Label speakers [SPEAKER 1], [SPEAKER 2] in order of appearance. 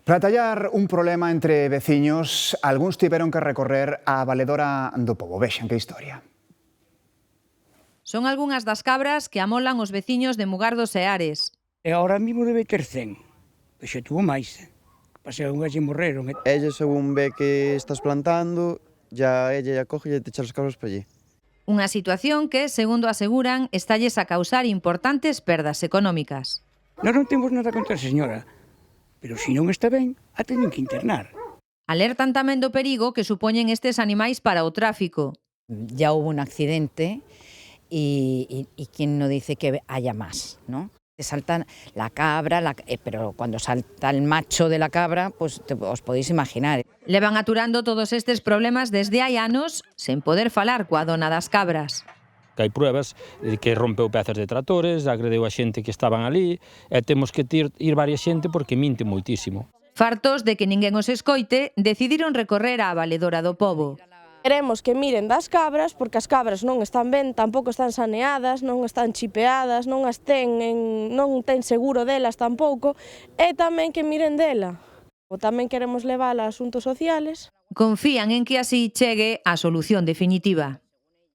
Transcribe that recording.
[SPEAKER 1] Para tallar un problema entre veciños, algúns tiveron que recorrer á valedora do Pobo. Vexan que historia.
[SPEAKER 2] Son algunhas das cabras que amolan os veciños de Mugardos e Ares.
[SPEAKER 3] E agora mismo debe ter 100, pois xa tuvo máis. Paseo unhas e morreron.
[SPEAKER 4] Ella, según ve que estás plantando, ella coge e te echa as cabras para allí.
[SPEAKER 2] Unha situación que, segundo aseguran, estalles a causar importantes perdas económicas.
[SPEAKER 3] Nós non temos nada contra a señora, pero se non está ben, a teñen que internar.
[SPEAKER 2] Alertan tamén do perigo que supoñen estes animais para o tráfico.
[SPEAKER 5] Ya hubo un accidente y quién no dice que haya más, ¿no? Te saltan la cabra, pero cuando salta el macho de la cabra, pues os podéis imaginar.
[SPEAKER 2] Levan aturando todos estes problemas desde hai anos sen poder falar coa dona das cabras.
[SPEAKER 6] Que hai pruebas de que rompeu pezas de tratores, agredeu a xente que estaban ali, e temos que ir varias xente porque minte moitísimo.
[SPEAKER 2] Fartos de que ninguén os escoite, decidiron recorrer á valedora do Pobo.
[SPEAKER 7] Queremos que miren das cabras, porque as cabras non están ben, tampouco están saneadas, non están chipeadas, non ten seguro delas tampouco, e tamén que miren dela. Ou tamén queremos levala a asuntos sociales.
[SPEAKER 2] Confían en que así chegue a solución definitiva.